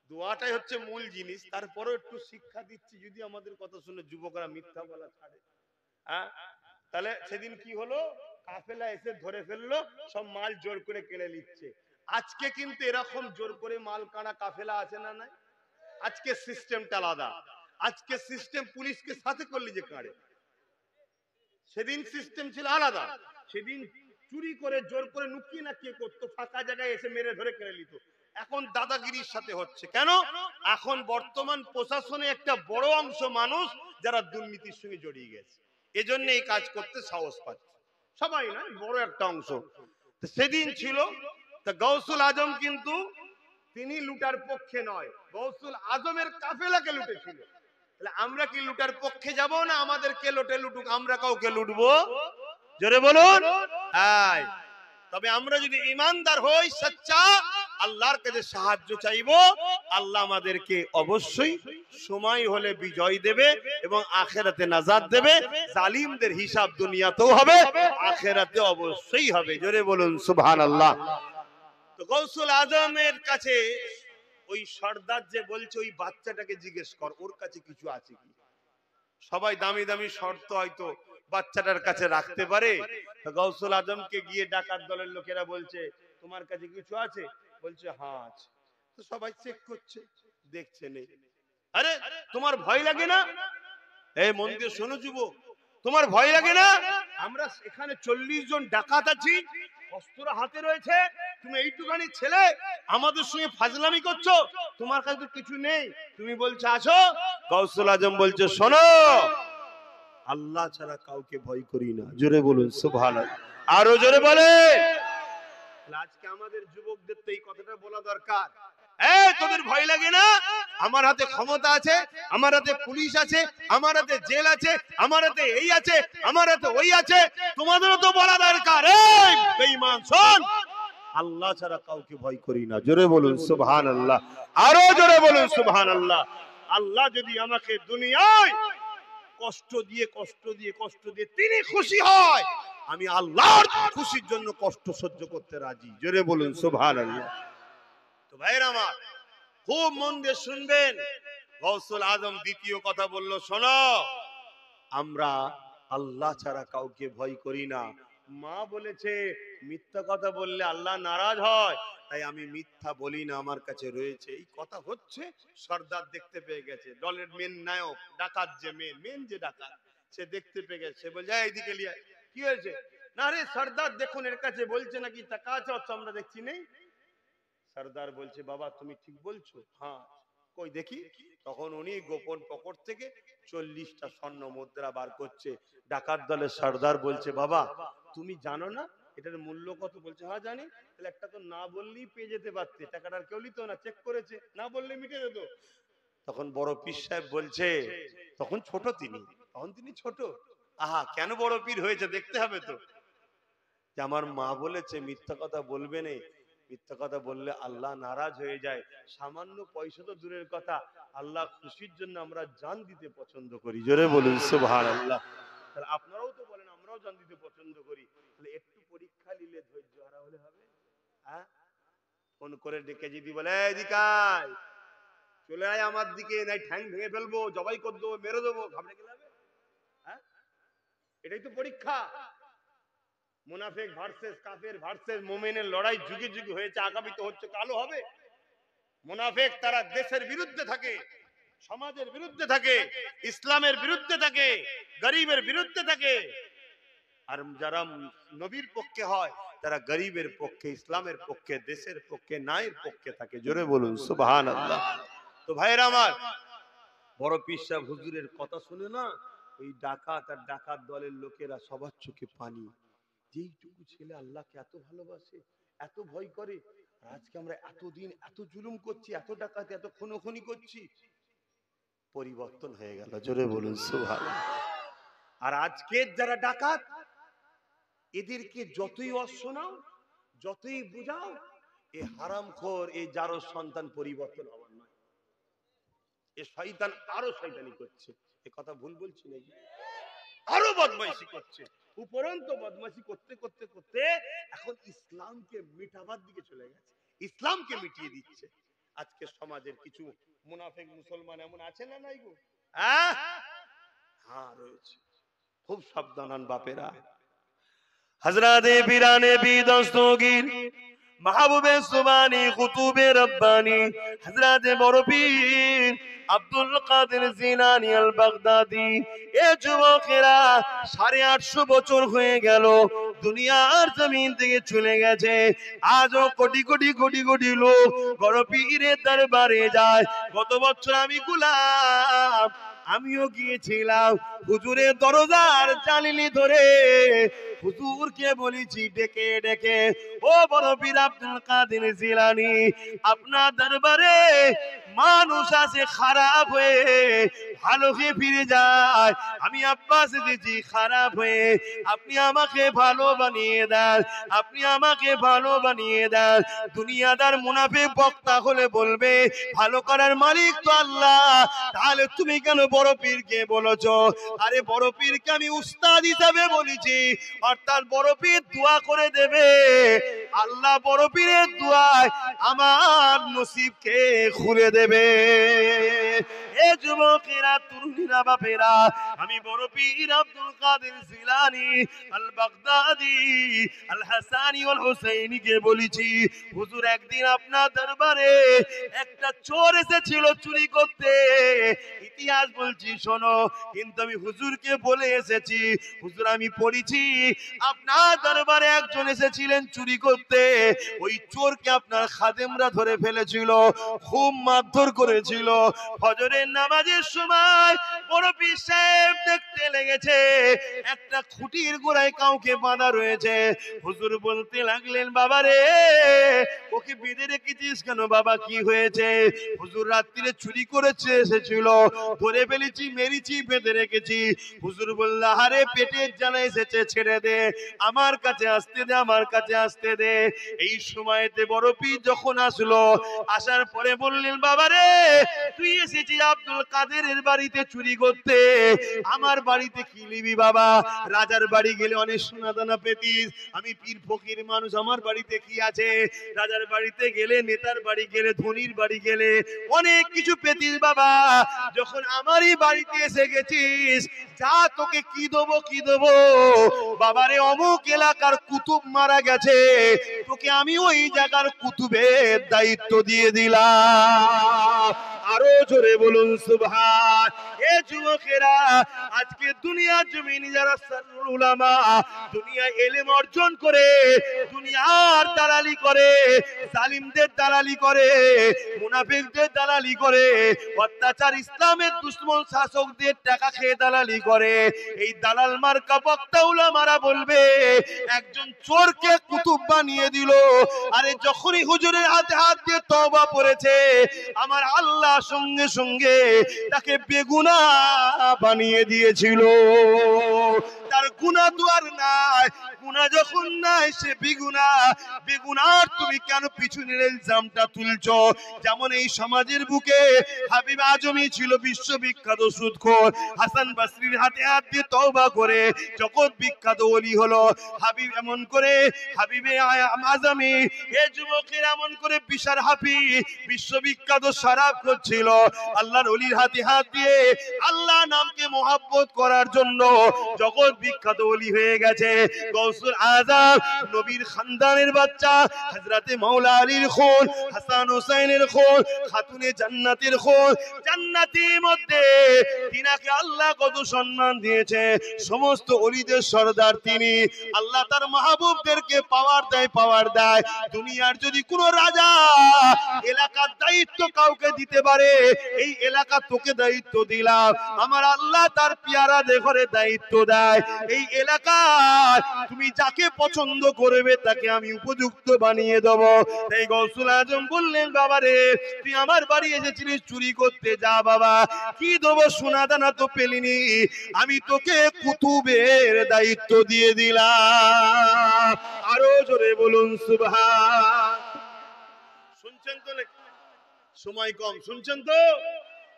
দোয়াটাই হচ্ছে মূল জিনিস, তারপরেও একটু শিক্ষা দিচ্ছি, যদি আমাদের কথা শুনে যুবকরা মিথ্যা বলা ছাড়ে। হ্যাঁ, তাহলে সেদিন কি হলো? কাফেলা এসে ধরে ফেললো, সব মাল জোর করে কেড়ে নিচ্ছে। আজকে কিন্তু এরকম জোর করে মাল কানা কাফেলা আছে না? নাই। আজকে সিস্টেমটা আলাদা। আজকে সিস্টেম পুলিশকে সাথে করলে যে কাড়ে, সেদিন সিস্টেম ছিল আলাদা। সেদিন চুরি করে জোর করে নুকিয়ে নাকিয়ে করতো, ফাঁকা জায়গায় এসে মেরে ধরে কেড়ে নিত। এখন দাদাগিরির সাথে হচ্ছে। কেন? এখন বর্তমান প্রশাসনে একটা বড় অংশ মানুষ যারা দুর্নীতির সঙ্গে জড়িয়ে গেছে, এজন্য এই কাজ করতে সাহস পাচ্ছে। সবাই না, বড় একটা অংশ। সেদিন ছিল তা গৌসুল আজম কিন্তু তিনি লুটার পক্ষে নয়, গৌসুল আজমের কাফেলাকে লুটেছিল। তাহলে আমরা কি লুটার পক্ষে যাব না আমাদেরকে লোটে লুটুক আমরা কাউকে লুটবো? জোরে বলুন। হ্যাঁ, তবে আমরা যদি ইমানদার হই, সচ্চা, আল্লাহর কাছে সাহায্য চাইবো, আল্লাহ আমাদেরকে অবশ্যই সময় হলে বিজয় দেবে এবং আখেরাতে নাজাত দেবে। জালিমদের হিসাব দুনিয়াতেও হবে, আখেরাতে অবশ্যই হবে। জোরে বলুন সুবহানাল্লাহ। তো গৌসুল আজমের কাছে ওই সর্দার যে বলছে, ওই বাচ্চাটাকে জিজ্ঞেস কর ওর কাছে কিছু আছে কি। সবাই দামি দামি শর্ত হয়তো বাচ্চাটার কাছে রাখতে পারে। গৌসুল আজমকে গিয়ে ডাকাত দলের লোকেরা বলছে, তোমার কাছে কিছু আছে? বলছে হ্যাঁ আছে। তো সবাই চেক করছে, দেখছে নেই। আরে তোমার ভয় লাগে না? এই মন দিয়ে শোনো যুবক, তোমার ভয় লাগে না? আমরা এখানে 40 জন ডাকাত আছি, অস্ত্র হাতে রয়েছে, তুমি এইটুখানি ছেলে আমাদের সঙ্গে ফাজলামি করছো, তোমার কাছে তো কিছু নেই, তুমি বলছো আছো। গৌসুল আজম বলছে শোনো, আল্লাহ ছাড়া কাউকে ভয় করি না। জোরে বলুন সুবহানাল্লাহ। আরো জোরে বলে। আজকে আমাদের যুবকদের তো এই কথাটা বলা দরকার। এই তোদের ভয় লাগে না? আমার হাতে ক্ষমতা আছে, আমার হাতে পুলিশ আছে, আমার হাতে জেল আছে, আমার হাতে এই আছে, আমার হাতে ওই আছে, তোমাদেরও তো বলা দরকার। এই বেঈমান শোন, আল্লাহ ছাড়া কাউকে ভয় করি না। জোরে বলুন সুবহানাল্লাহ। আরো জোরে বলুন সুবহানাল্লাহ। আল্লাহ যদি আমাকে দুনিয়ায় কষ্ট দিয়ে তিনি খুশি হয়, আমি আল্লাহর খুশির জন্য কষ্ট সহ্য করতে রাজি। জোরে বলুন সুবহানাল্লাহ। তো ভাইরা আমার, খুব মন দিয়ে শুনবেন। গৌসুল আজম দ্বিতীয় কথা বললো, শোনো, আমরা আল্লাহ ছাড়া কাউকে ভয় করি না। মা বলেছে মিথ্যা কথা বললে আল্লাহ নারাজ হয়, তাই আমি মিথ্যা বলি না, আমার কাছে রয়েছে। এই কথা হচ্ছে, সর্দার দেখতে পেয়ে গেছে, দলের মেন নায়ক, ডাকাত যে মেন যে ডাকাত, সে দেখতে পেয়ে গেছে। সে বলছে এইদিকে লিয়ে, কি হয়েছে? না রে সর্দার দেখুন, এর কাছে বলছে নাকি টাকা আছে, আমরা দেখছি নেই। সর্দার বলছে বাবা তুমি ঠিক বলছো? হ্যাঁ। কই দেখি। তখন উনি গোপন পকেট থেকে 40টা স্বর্ণ মুদ্রা বার করছে। ডাকাত দলের সর্দার বলছে বাবা তুমি জানো না এটার মূল্য কত? বলছে হ্যাঁ জানি। তাহলে একটা তো না বললেই পেয়ে যেতে পারতে, টাকাটার কেউ নিত না, চেক করেছে, না বললে মিটে যেত। তখন বড় পীর সাহেব বলছে, তখন ছোট তিনি, তখন তিনি ছোট। আহা কেন বড় পীর হয়েছে দেখতে হবে তো। যে আমার মা বলেছে মিথ্যা কথা বলবে না, মিথ্যা কথা বললে আল্লাহ নারাজ হয়ে যায়। সামান্য পয়সা তো দূরের কথা, আল্লাহ খুশির জন্য আমরা জান দিতে পছন্দ করি। জোরে বলুন সুবহানাল্লাহ। তাহলে আপনারাও তো বলেন আমরাও জান দিতে পছন্দ করি, তাহলে একটু পরীক্ষা নিলে ধৈর্য হারা হলে হবে? হ্যাঁ, ফোন করে ডেকে যদি বলে এদিকে আয়, চলে আয় আমার দিকে, নাই ঠ্যাং ভেঙে ফেলবো, জবাই করে দেবো, মেরে দেবো, ঘাবড়ে গেলে হবে? হ্যাঁ, এটাই তো পরীক্ষা। মুনাফিক ভার্সেস কাফের ভার্সেস মুমিনের লড়াই যুগে যুগে হয়েছে, আগামী তো হচ্ছে, কালো হবে। মুনাফিক তারা দেশের বিরুদ্ধে থাকে, সমাজের বিরুদ্ধে থাকে, ইসলামের বিরুদ্ধে থাকে, গরিবের বিরুদ্ধে থাকে। আর যারা নবীর পক্ষে হয় তারা গরিবের পক্ষে, ইসলামের পক্ষে, দেশের পক্ষে, নায়ের পক্ষে থাকে। জোরে বলুন সুবহানাল্লাহ। তো ভাইরা আমার, বড় পীর সাহেব হুজুরের কথা শুনে না ওই ডাকাত আর ডাকাত দলের লোকেরা সবার চোখে পানি। যেইটুকু ছেলে আল্লাহকে এত ভালোবাসে, এত ভয় করে, আজকে আমরা এতদিন এত জুলুম করছি, এত ডাকাত, এত খুনোখুনি করছি, পরিবর্তন হয়ে গেল। জোরে বলুন সুবহানাল্লাহ। আর আজকের যারা ডাকাত, এদেরকে যতই অশোনাও, যতই বুঝাও, এই হারামখোর, এই যারো সন্তান পরিবর্তন হওয়ার নয়। এ শয়তান আরো শয়তানি করছে। এ কথা ভুল বলছি নাকি? আরো বদমাইশি করছে, উপরন্ত বদমাইশি করতে করতে করতে এখন ইসলামকে মিটাবার দিকে চলে গেছে, ইসলামকে মিটিয়ে দিচ্ছে। আজকে সমাজের কিছু মুনাফিক মুসলমান এমন আছে না নাই গো? হ্যাঁ রয়েছে। খুব সাবধান হন বাপেরা। হযরতে পীরানে বি দস্তগীর, মাহবুবে সুবানি, কুতুবে রব্বানি, হযরতে বড় পীর আব্দুল কাদের জিলানী আল বাগদাদি। এ যুবকেরা 850 বছর হয়ে গেল দুনিয়ার জমিন থেকে চলে গেছে। আজও কোটি কোটি কোটি কোটি লোক বড় পীরের দরবারে যায়। গত বছর আমি গোলাম, আমিও গিয়েছিলাম হুজুরের দরজার জালিলি ধরে হুজুরকে বলেছি ডেকে ডেকে, ও বড় পীর আব্দুল কাদের জিলানী, আপনার দরবারে মানুষ আছে খারাপ হয়ে, ভালো হয়ে ফিরে যায়। আমি আব্বাস এসেছি খারাপ হয়ে, আপনি আমাকে ভালো বানিয়ে দেন, আপনি আমাকে ভালো বানিয়ে দেন। দুনিয়াদার মুনাফিক বক্তা হলে বলবে ভালো করার মালিক তো আল্লাহ, তাহলে তুমি কেন বড় পীরকে বলেছো? আরে বড় পীরকে আমি উস্তাদ হিসাবে বলেছি, অর্থাৎ বড় পীর দোয়া করে দেবে, আল্লাহ বড় পীরের দোয়ায় আমার নসিবকে খুলে দেবে। এ যুবকেরা, তরুণীরা, বাপেরা, আমি বড় পীর আব্দুল কাদের জিলানী আল বাগদাদি আল হাসানি ওয়াল হুসাইনি কে বলেছি, হুজুর একদিন আপনার দরবারে একটা চোর এসেছিল চুরি করতে। ইতিহাস বলছি শোনো, কিন্তু আমি হুজুরকে বলে এসেছি, হুজুর আমি পড়েছি আপনার দরবারে একজন এসেছিলেন চুরি করতে, ওই চোরকে আপনার খাদেমরা ধরে ফেলেছিল, খুব মারধর করেছিল। ফজরের নামাজের সময় বড় পীর সাহেব দেখতে লেগেছে একটা খুঁটির গোড়ায় কাউকে বাঁধা রয়েছে। হুজুর বলতে লাগলেন, বাবা রে ওকে বেঁধে রেখেছিস কেন বাবা, কি হয়েছে? হুজুর রাত্রিরে চুরি করেছে এসেছিল, ধরে ফেলেছি, মেরেছি, বেঁধে রেখেছি। হুজুর বলল, আরে পেটের জ্বালা এসেছে, ছেড়ে দে, আমার কাছে আসতে দে, আমার কাছে আসতে দে। এই সময়তে বড় পীর যখন আসলো, আসার পরে বললেন, বাবা রে তুই এসেছিস আব্দুল কাদেরের বাড়িতে চুরি করতে, আমার বাড়িতে কি নিবি বাবা? রাজার বাড়ি গেলে অনেক সোনা দানা পেতিস, আমি পীর ফকির মানুষ, আমার বাড়িতে কি আছে? রাজার বাড়িতে গেলে, নেতার বাড়ি গেলে, ধনির বাড়ি গেলে অনেক কিছু পেতিস বাবা, যখন আমারই বাড়িতে এসে গেছিস, যা তোকে কি দেবো কি দেবো? বাবারে অমুক এলাকার কুতুব মারা গেছে, তোকে আমি ওই জায়গার কুতুবের দায়িত্ব দিয়ে দিলাম। আরো জোরে বলুন সুবহান। এ যুবকেরা, আজকে দুনিয়ার জমিনে যারা সারুল উলামা, দুনিয়া ইলম অর্জন করে দুনিয়ার দালালি করে, জালিমদের দালালি করে, মুনাফিকদের দালালি করে, অত্যাচার ইসলামের দুশমন শাসকদের টাকা খেয়ে দালালি করে, এই দালাল মার্কা বক্তা উলামারা বলবে একজন চোরকে কুতুব বানিয়ে দিল, আরে যখনই হুজুরের হাতে হাত দিয়ে তওবা পড়েছে, আমার আল্লাহ সঙ্গে সঙ্গে তাকে বেগুনাহ বানিয়ে দিয়েছিল। তার গুনাহ তো আর নাই, গুনাহ যখন নাই সে বিগুনাহ, বেগুনার তুমি কেন পিছনের ইলজামটা তুলছো? যেমন এই সমাজের বুকে হাবিব আজমি ছিল বিশ্ববিখ্যাত সুদখোর, হাসান বসরির হাতে হাত দিয়ে তওবা করে জগৎ বিখ্যাত ওলি হলো। হাবিব এমন করে হাবিবে আজমি এ যুবকের এমন করে বিশাল হাফি বিশ্ববিখ্যাত শরাব করছিল, আল্লাহর ওলির হাতে হাত দিয়ে আল্লাহ নামকে মহব্বত করার জন্য জগৎ বিখ্যাত ওলি হয়ে গেছে। গৌসুল আজম নবীর খানদানের বাচ্চা, হযরতে মাওলা আলীর খুন, হাসান হুসাইনের খুন, খাতুনে জান্নাতের খুন, জান্নাতের মধ্যে তিনাকে আল্লাহ কত সম্মান দিয়েছে। সমস্ত ওলিদের সরদার তিনি। আল্লাহ তার মাহবুবদেরকে পাওয়ার দেয়, পাওয়ার দেয়। দুনিয়ার যদি কোনো রাজা এলাকার দায়িত্ব কাউকে দিতে পারে, এই এলাকা তোকে দায়িত্ব দিলাম, আমার আল্লাহ তার পিয়ারাদের ঘরে দায়িত্ব দেয়, এই এলাকায় তুমি যাকে পছন্দ করবে তাকে আমি উপযুক্ত বানিয়ে দেব। এই গৌসুল আজম বললেন, বাবা রে তুই আমার বাড়ি এসেছিলিস চুরি করতে, যা বাবা কি দেবো, সোনা দানা তো পেলিনি, আমি তোকে কুতুবের দায়িত্ব দিয়ে দিলাম। আরো জোরে বলুন সুবহান। শুনছেন তো? সময় কম, শুনছেন তো?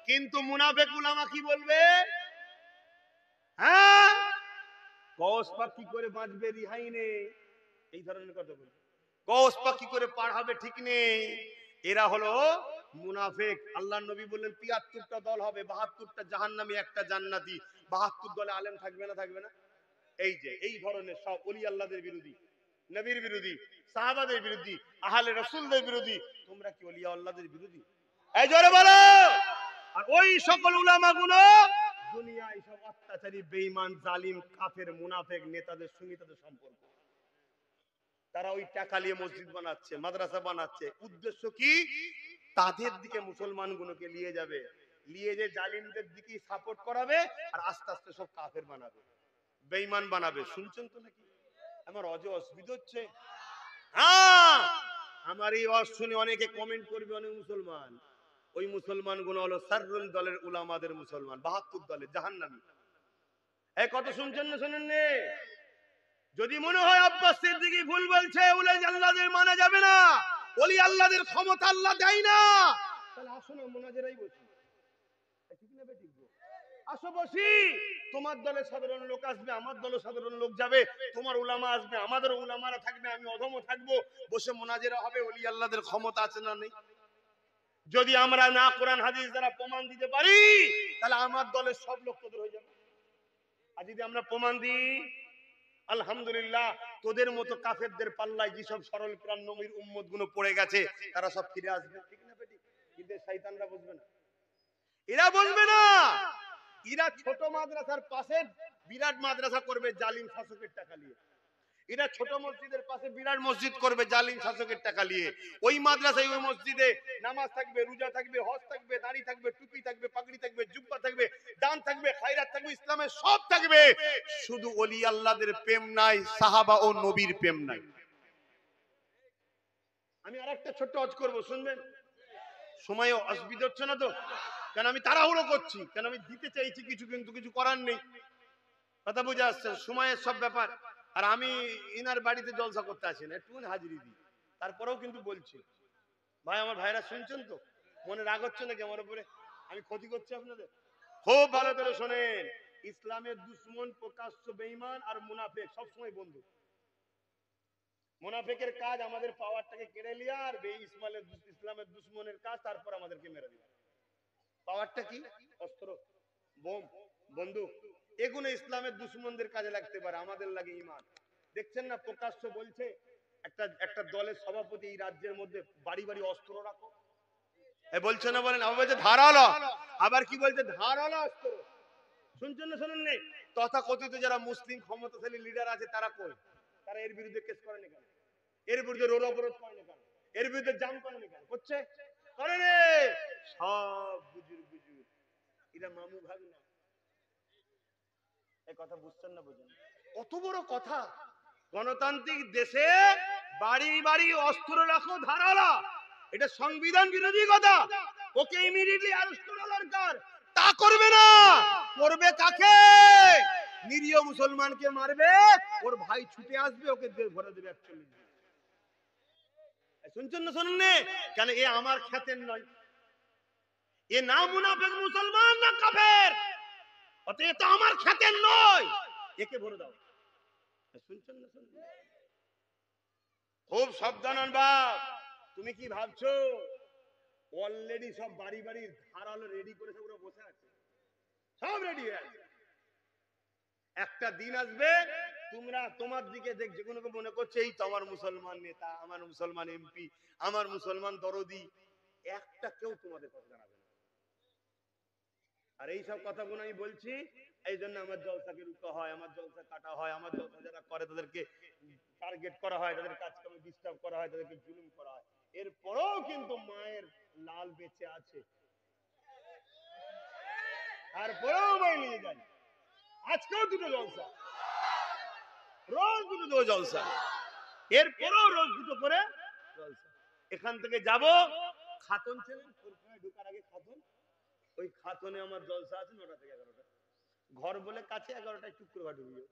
কিন্তু মুনাফিক উলামা কি বলবে? হ্যাঁ, গৌস পাক কি করে বাঁচবে, রিহাই নেই, এই ধরনের কথা বলবে। গৌস পাক কি করে পার হবে, ঠিক নেই। এরা হলো মুনাফিক। আল্লাহর নবী বললেন ৭৩টা দল হবে, ৭২টা জাহান্নামী, একটা জান্নাতি। ৭২ দলে আলেম থাকবে না, থাকবে না? এই যে এই ধরনের সব ওলি আল্লাহদের বিরোধী, নবীর বিরোধী, সাহাবাদের বিরোধী, আহলে রাসূলদের বিরোধী। তোমরা কি ওলিয়া আল্লাহদের বিরোধী? এই জোরে বলো। আর ওই সকল উলামাগুলো দুনিয়ায় সব অত্যাচারী, বেঈমান, জালিম, কাফের, মুনাফিক নেতাদের সঙ্গে তাদের সম্পর্ক। তারা ওই টাকা নিয়ে মসজিদ বানাচ্ছে, মাদ্রাসা বানাচ্ছে। উদ্দেশ্য কি? তাদের দিকে মুসলমানগুলোকে নিয়ে যাবে, নিয়ে যে জালিমদের দিকে সাপোর্ট করাবে, আর আস্তে আস্তে সব কাফের বানাবে, বেঈমান বানাবে। শুনছেন তো নাকি? আমার অসুবিধা হচ্ছে। হ্যাঁ, আমার এই ওয়াজ শুনে অনেকে কমেন্ট করবে, অনেক মুসলমান, ওই মুসলমান গুলো হলো সাররুল দলের উলামাদের মুসলমান, ৭২ দলের জাহান্নামী। এই কথা শুনছেন না, শুনেন নে? যদি মনে হয় আব্বাস সিদ্দিকী ভুল বলছে, ওলি আল্লাহদের মানা যাবে না, ওলি আল্লাহদের ক্ষমতা আল্লাহ দেয় না, তাহলে আসো না মুনাজারাই বসি। ঠিক না বেঠিক? আসো বসি। তোমার দলে সাধারণ লোক আসবে, আমার দলে সাধারণ লোক যাবে, তোমার উলামা আসবে, আমাদের উলামারা থাকবে, আমি অধমও থাকবো, বসে মুনাজারা হবে। ওলি আল্লাহদের ক্ষমতা আছে না নেই? যদি আমরা না কোরআন হাদিস দ্বারা প্রমাণ দিতে পারি, তাহলে আমার দলের সব লোক তোদের হয়ে যাবে। আর যদি আমরা প্রমাণ দিই, আলহামদুলিল্লাহ, তোদের মতো কাফেরদের পাল্লায় যেসব সরল প্রাণ নবীর উম্মত গুলো পড়ে গেছে, তারা সব ফিরে আসবে। ঠিক না বেটি? কিন্তু শয়তানরা বুঝবে না, এরা বলবে না। এরা ছোট মাদ্রাসার পাশে বিরাট মাদ্রাসা করবে জালিম শাসকের টাকা নিয়ে। এরা ছোট মসজিদের পাশে বিরাট মসজিদ করবে জালিম শাসকের টাকা নিয়ে। ওই মাদ্রাসায়, ওই মসজিদে নামাজ থাকবে, রোজা থাকবে, হজ থাকবে, দাড়ি থাকবে, টুপি থাকবে, পাগড়ি থাকবে, জুব্বা থাকবে, দান থাকবে, খায়রাত থাকবে, ইসলামের সব থাকবে। শুধু ওলি আল্লাহদের প্রেম নাই, সাহাবা ও নবীর প্রেম নাই। আমি আরেকটা ছোট্ট ওয়াজ করব, শুনবেন? সময় অসুবিধা হচ্ছে না তো? কেন আমি তাড়াহুড়ো করছি, কেন আমি দিতে চাইছি কিছু, কিন্তু কিছু করার নেই। কথা বুঝে আসছে? সময়ের সব ব্যাপার। আর আমি ইনার বাড়িতে জলসা করতে আসি না, একটু হাজিরি দিই, তারপরেও কিন্তু বলছি। ভাই, আমার ভাইরা শুনছেন তো? মনে রাগ হচ্ছে নাকি আমার উপরে? আমি ক্ষতি করছি আপনাদের? খুব ভালো করে শোনেন। ইসলামের দুশ্মন প্রকাশ্য বেঈমান, আর মুনাফিক সবসময় বন্ধু। মুনাফিকের কাজ আমাদের পাওয়ারটাকে কেড়ে লিয়া, আর ইসলামের দুশ্মনের কাজ তারপর আমাদেরকে মেরে দেওয়া। পাওয়ারটা কি? অস্ত্র, বোম, বন্দুক, এগুলো ইসলামের দুশ্মনদের কাজে লাগতে পারে, আমাদের লাগে ঈমান। দেখছেন না প্রকাশ্য বলছে একটা দলের সভাপতি এই রাজ্যের মধ্যে বাড়ি বাড়ি অস্ত্র রাখো, বলছে না? বলেন, আবার বলছে ধারালো, আবার কি বলছে? ধারালো অস্ত্র। শুনছেন না, শুনুন নেই? তথাকথিত যারা মুসলিম ক্ষমতাশালী লিডার আছে, তারা কই? তারা এর বিরুদ্ধে কেস করে না কেন? এর বিরুদ্ধে রোড অবরোধ করে না কেন? এর বিরুদ্ধে জাম করে না কেন? করছে, করে রে। সব বুজুর বুজুর, এরা মামু ভাগ না। এই কথা বুঝছেন না? বুঝেন? কত বড় কথা! গণতান্ত্রিক দেশে বাড়ি বাড়ি অস্ত্র রাখো, ধারালো, এটা সংবিধান বিরোধী কথা। ওকে ইমিডিয়েটলি অ্যারেস্ট করা দরকার। তা করবে না, করবে কাকে? নিরীহ মুসলমানকে মারবে, ওর ভাই ছুটে আসবে, ওকে ভরে দেবে 41 দিন। শুনছেন না শুনুন নে? কেন এ আমার খ্যাতের নয়, এ না মুনাফিক মুসলমান না কাফের, অতএব তো আমার খ্যাতের নয়, একে ভরে দাও। শুনছেন না শুনুন? খুব সাবধান হন বাপ। তুমি কি ভাবছো অলরেডি সব বাড়ি বাড়ির ধারালো রেডি করে সব ওরা বসে আছে, সব রেডি হয়ে আছে। একটা দিন আসবে তোমরা তোমার দিকে দেখ যে কোনো মনে করছে এই তো আমার মুসলমান নেতা, আমার মুসলমান এমপি, আমার মুসলমান দরদি, একটা কেউ তোমাদের কথা জানাবে না। আর এই সব কথাগুলো আমি বলছি এই জন্য আমার জলসাকে রুকা হয়, আমার জলসা কাটা হয়, আমার জলসা যারা করে তাদেরকে টার্গেট করা হয়, তাদের কাজকামে ডিস্টার্ব করা হয়, তাদেরকে জুলুম করা হয়। এরপরেও কিন্তু মায়ের লাল বেঁচে আছে, তারপরেও মাই নিয়ে যায়। আজকেও দুটো জলসা, রোজ দুটো জলসা, এরপরেও রোজ দুটো করে জলসা। এখান থেকে যাব খাতন ছিলেন, ঢোকার আগে খাতন, ওই খাতনে আমার জলসা আছে 9টা থেকে 11টা। ঘর বলে কাছে 11টায় চুপ করে ঢুকবে।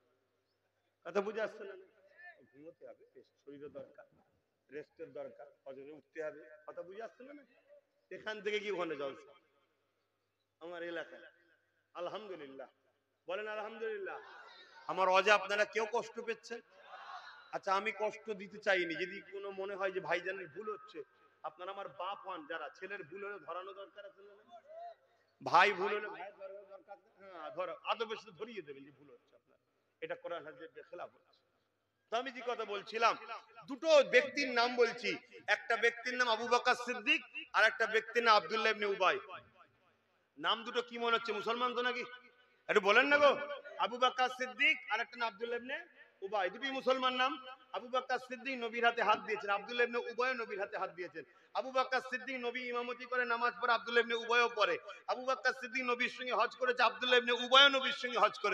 কথা বুঝে আসছে না? ঘুমোতে হবে, শরীরের দরকার, রেস্টের দরকার, ফজরে উঠতে হবে। কথা বুঝে আসছে না? এখান থেকে কি ওখানে জলসা আমার এলাকায়। আলহামদুলিল্লাহ বলেন আলহামদুলিল্লাহ। আমার অজে আপনারা কেউ কষ্ট পেচ্ছেন? আচ্ছা আমি কষ্ট দিতে চাইনি, যদি কোনো মনে হয় যে ভাইজানের ভুল হচ্ছে, আপনারা আমার বাপ হন, যারা ছেলের ভুল হলে ধরানো দরকার আছে না? ভাই ভুল হলে ভাইয়ের ধরানো দরকার, হ্যাঁ ধরো আদবের সাথে ধরিয়ে দেবেন যে ভুল হচ্ছে আপনার, এটা কোরআন হাদিসের খেলাফ হচ্ছে। তো আমি যে কথা বলছিলাম, দুটো ব্যক্তির নাম বলছি, একটা ব্যক্তির নাম আবু বকর সিদ্দিক আর একটা ব্যক্তির নাম আব্দুল্লাহ ইবনে উবাই। নাম দুটো কি মনে হচ্ছে, মুসলমান তো নাকি? একটু বলেন না গো। আবু বকর সিদ্দিক আর একটা নাম আব্দুল্লাহ ইবনে উবাই, দুটোই মুসলমান নাম। আবু বকর সিদ্দিক নবীর হাতে হাত দিয়েছেন, আব্দুল্লাহ ইবনে উবাই নবীর হাতে হাত দিয়েছেন। আবু বকর সিদ্দিক নবী ইমামতি করে নামাজ পড়ে, আব্দুল্লাহ ইবনে উবাইও পড়ে। আবু বকর সিদ্দিক নবীর সঙ্গে হজ করেছে, আব্দুল্লাহ ইবনে উবাইও নবীর সঙ্গে হজ করে।